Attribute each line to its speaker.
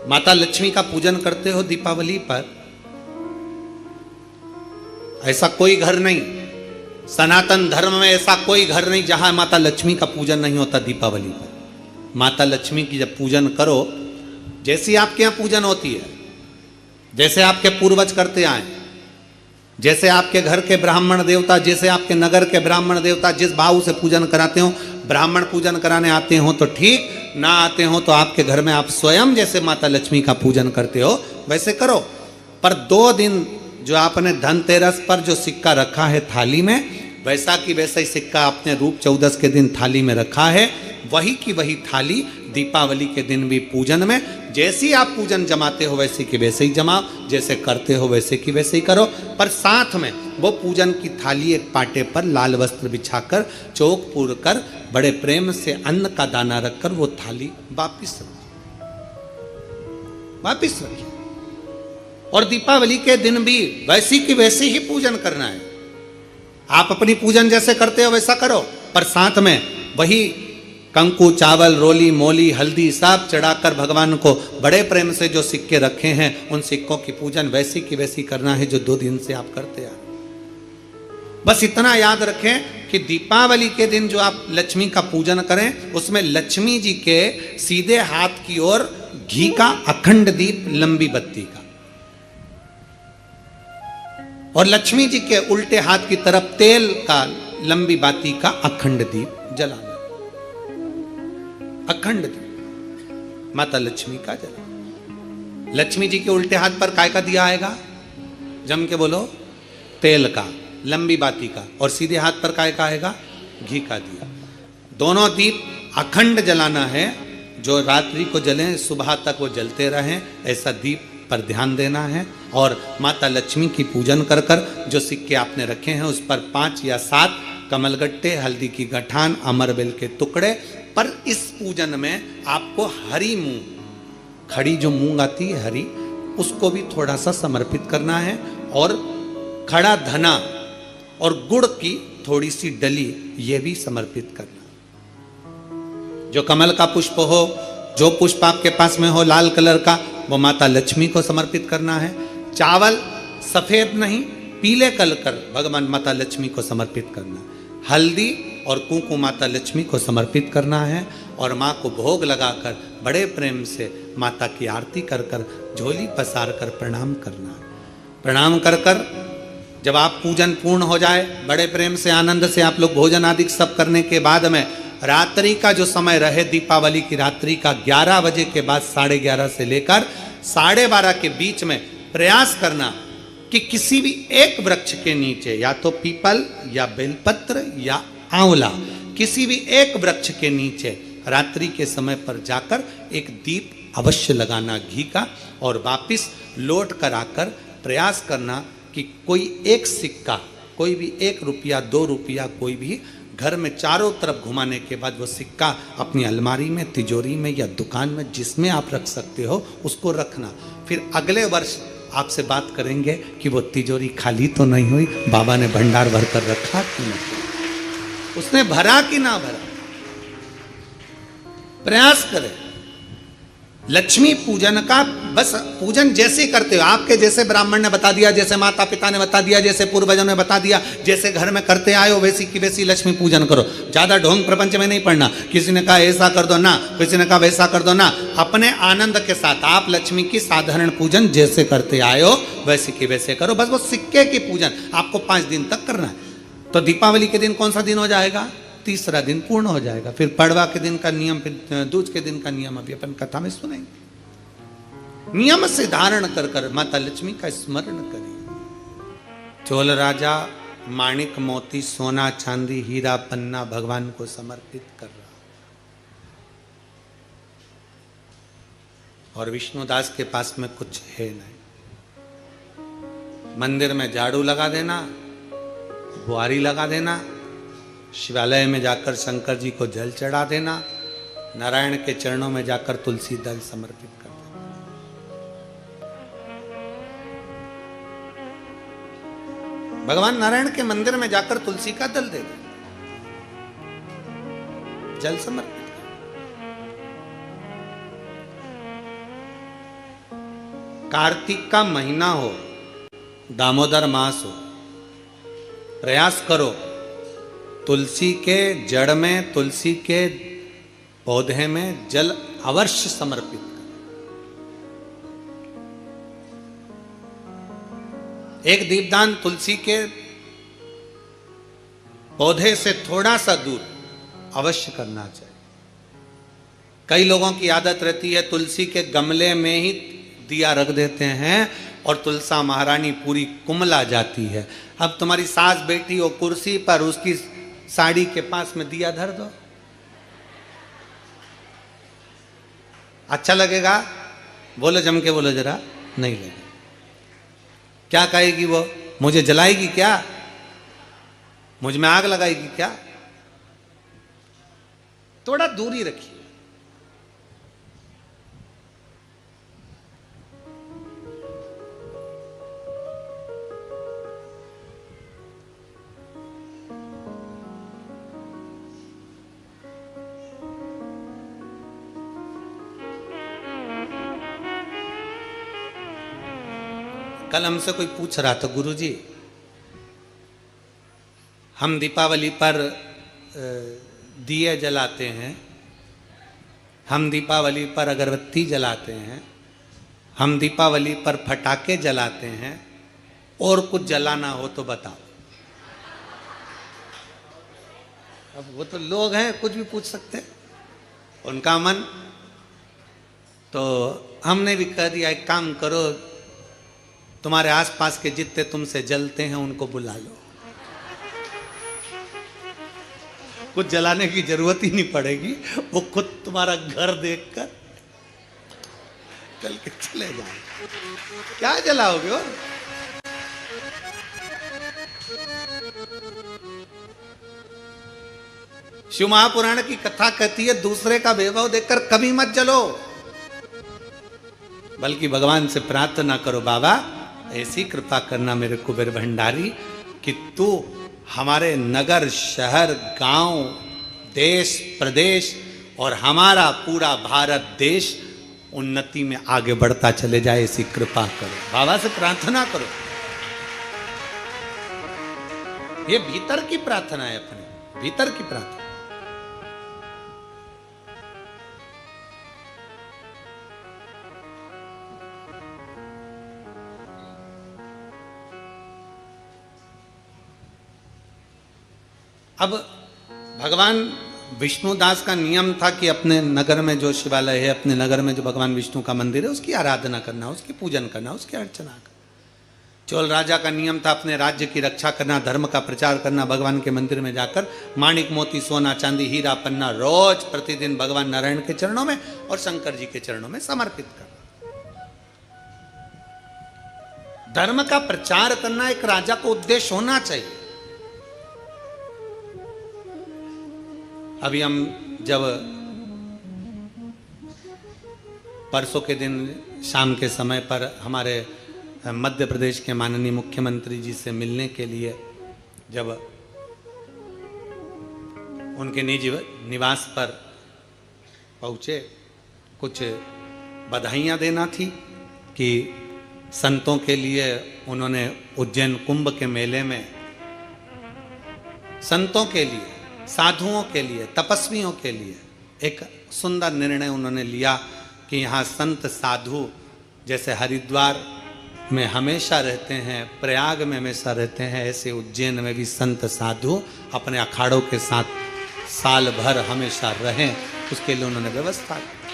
Speaker 1: माता लक्ष्मी का पूजन करते हो दीपावली पर, ऐसा कोई घर नहीं, सनातन धर्म में ऐसा कोई घर नहीं जहां माता लक्ष्मी का पूजन नहीं होता दीपावली पर। माता लक्ष्मी की जब पूजन करो, जैसी आपके यहाँ पूजन होती है, जैसे आपके पूर्वज करते आए, जैसे आपके घर के ब्राह्मण देवता, जैसे आपके नगर के ब्राह्मण देवता जिस भाव से पूजन कराते हो, ब्राह्मण पूजन कराने आते हो तो ठीक, ना आते हो तो आपके घर में आप स्वयं जैसे माता लक्ष्मी का पूजन करते हो वैसे करो। पर 2 दिन जो आपने धनतेरस पर जो सिक्का रखा है थाली में, वैसा की वैसा ही सिक्का आपने रूप 14 के दिन थाली में रखा है, वही की वही थाली दीपावली के दिन भी पूजन में जैसी आप पूजन जमाते हो वैसे की वैसे ही जमाओ, जैसे करते हो वैसे की वैसे ही करो। पर साथ में वो पूजन की थाली एक पाटे पर लाल वस्त्र बिछाकर, चौक पूर कर, बड़े प्रेम से अन्न का दाना रखकर वो थाली वापिस रखिए। और दीपावली के दिन भी वैसी की वैसी ही पूजन करना है। आप अपनी पूजन जैसे करते हो वैसा करो, पर साथ में वही कंकु, चावल, रोली, मोली, हल्दी सब चढ़ाकर भगवान को बड़े प्रेम से जो सिक्के रखे हैं उन सिक्कों की पूजन वैसी की वैसी करना है जो 2 दिन से आप करते आ। बस इतना याद रखें कि दीपावली के दिन जो आप लक्ष्मी का पूजन करें, उसमें लक्ष्मी जी के सीधे हाथ की ओर घी का अखंड दीप, लंबी बत्ती का, और लक्ष्मी जी के उल्टे हाथ की तरफ तेल का लंबी बाती का अखंड दीप जलाना। अखंड दीप माता लक्ष्मी का जला। लक्ष्मी जी के उल्टे हाथ पर काय का दिया आएगा? जम के बोलो, तेल का, लंबी बाती का, और सीधे हाथ पर काय का आएगा? घी का दिया। दोनों दीप अखंड जलाना है, जो रात्रि को जलें सुबह तक वो जलते रहें, ऐसा दीप पर ध्यान देना है। और माता लक्ष्मी की पूजन कर कर जो सिक्के आपने रखे हैं उस पर 5 या 7 कमलगट्टे, हल्दी की गठान, अमरबेल के टुकड़े। पर इस पूजन में आपको हरी मूंग, खड़ी जो मूंग आती है हरी, उसको भी थोड़ा सा समर्पित करना है, और खड़ा धना और गुड़ की थोड़ी सी डली ये भी समर्पित करना। जो कमल का पुष्प हो, जो पुष्प आपके पास में हो लाल कलर का, वो माता लक्ष्मी को समर्पित करना है। चावल सफेद नहीं, पीले कलर कर भगवान माता लक्ष्मी को समर्पित करना है। हल्दी और कुंकु माता लक्ष्मी को समर्पित करना है, और माँ को भोग लगाकर बड़े प्रेम से माता की आरती कर कर, झोली पसार कर प्रणाम करना है। प्रणाम कर कर जब आप पूजन पूर्ण हो जाए, बड़े प्रेम से आनंद से आप लोग भोजन आदि सब करने के बाद में रात्रि का जो समय रहे, दीपावली की रात्रि का 11 बजे के बाद 11:30 से लेकर 12:30 के बीच में प्रयास करना कि किसी भी एक वृक्ष के नीचे, या तो पीपल या बेलपत्र या आंवला, किसी भी एक वृक्ष के नीचे रात्रि के समय पर जाकर एक दीप अवश्य लगाना घी का, और वापिस लौट कर आकर प्रयास करना कि कोई एक सिक्का, कोई भी 1 रुपया 2 रुपया, कोई भी घर में चारों तरफ घुमाने के बाद वो सिक्का अपनी अलमारी में, तिजोरी में या दुकान में जिसमें आप रख सकते हो उसको रखना। फिर अगले वर्ष आपसे बात करेंगे कि वो तिजोरी खाली तो नहीं हुई, बाबा ने भंडार भर कर रखा कि नहीं, उसने भरा कि ना भरा। प्रयास करें। लक्ष्मी पूजन का बस पूजन जैसे करते हो, आपके जैसे ब्राह्मण ने बता दिया, जैसे माता पिता ने बता दिया, जैसे पूर्वजों ने बता दिया, जैसे घर में करते आए हो वैसी की वैसी लक्ष्मी पूजन करो। ज्यादा ढोंग प्रपंच में नहीं पड़ना, किसी ने कहा ऐसा कर दो ना, किसी ने कहा वैसा कर दो ना। अपने आनंद के साथ आप लक्ष्मी की साधारण पूजन जैसे करते आए हो वैसे की वैसे करो। बस वो सिक्के की पूजन आपको 5 दिन तक करना है। तो दीपावली के दिन कौन सा दिन हो जाएगा? 3रा दिन पूर्ण हो जाएगा। फिर पड़वा के दिन का नियम, फिर दूज के दिन का नियम अभी अपन कथा में सुनेंगे। नियम से धारण कर कर माता लक्ष्मी का स्मरण करिए। चोल राजा माणिक मोती सोना चांदी हीरा पन्ना भगवान को समर्पित कर रहा, और विष्णुदास के पास में कुछ है नहीं। मंदिर में झाड़ू लगा देना, बुआरी लगा देना, शिवालय में जाकर शंकर जी को जल चढ़ा देना, नारायण के चरणों में जाकर तुलसी दल समर्पित कर देना। भगवान नारायण के मंदिर में जाकर तुलसी का दल दे दे, जल समर्पित कर। कार्तिक का महीना हो, दामोदर मास हो, प्रयास करो तुलसी के जड़ में, तुलसी के पौधे में जल अवश्य समर्पित करो। एक दीपदान तुलसी के पौधे से थोड़ा सा दूर अवश्य करना चाहिए। कई लोगों की आदत रहती है तुलसी के गमले में ही दिया रख देते हैं और तुलसा महारानी पूरी कुमला जाती है। अब तुम्हारी सास बैठी हो कुर्सी पर, उसकी साड़ी के पास में दिया धर दो, अच्छा लगेगा? बोलो, जम के बोलो जरा। नहीं लगेगा। क्या कहेगी वो? मुझे जलाएगी क्या? मुझ में आग लगाएगी क्या? थोड़ा दूरी रखिए। कल हमसे कोई पूछ रहा था, गुरुजी हम दीपावली पर दिए जलाते हैं, हम दीपावली पर अगरबत्ती जलाते हैं, हम दीपावली पर फटाके जलाते हैं, और कुछ जलाना हो तो बताओ। अब वो तो लोग हैं, कुछ भी पूछ सकते हैं, उनका मन। तो हमने भी कह दिया, एक काम करो, तुम्हारे आसपास के जितने तुमसे जलते हैं उनको बुला लो, कुछ जलाने की जरूरत ही नहीं पड़ेगी, वो खुद तुम्हारा घर देखकर चल के चले जाए। क्या जलाओगे? और शिव महापुराण की कथा कहती है दूसरे का वैभव देखकर कभी मत जलो, बल्कि भगवान से प्रार्थना करो, बाबा ऐसी कृपा करना मेरे कुबेर भंडारी कि तू हमारे नगर, शहर, गांव, देश, प्रदेश और हमारा पूरा भारत देश उन्नति में आगे बढ़ता चले जाए, ऐसी कृपा करो। बाबा से प्रार्थना करो। ये भीतर की प्रार्थना है, अपने भीतर की प्रार्थना। अब भगवान विष्णुदास का नियम था कि अपने नगर में जो शिवालय है, अपने नगर में जो भगवान विष्णु का मंदिर है, उसकी आराधना करना, उसकी पूजन करना, उसकी अर्चना करना। चोल राजा का नियम था अपने राज्य की रक्षा करना, धर्म का प्रचार करना, भगवान के मंदिर में जाकर माणिक मोती सोना चांदी हीरा पन्ना रोज प्रतिदिन भगवान नारायण के चरणों में और शंकर जी के चरणों में समर्पित करना। धर्म का प्रचार करना एक राजा को उद्देश्य होना चाहिए। अभी हम जब परसों के दिन शाम के समय पर हमारे मध्य प्रदेश के माननीय मुख्यमंत्री जी से मिलने के लिए जब उनके निजी निवास पर पहुँचे, कुछ बधाइयाँ देना थी कि संतों के लिए उन्होंने उज्जैन कुंभ के मेले में संतों के लिए, साधुओं के लिए, तपस्वियों के लिए एक सुंदर निर्णय उन्होंने लिया कि यहाँ संत साधु जैसे हरिद्वार में हमेशा रहते हैं, प्रयाग में हमेशा रहते हैं, ऐसे उज्जैन में भी संत साधु अपने अखाड़ों के साथ साल भर हमेशा रहें, उसके लिए उन्होंने व्यवस्था की।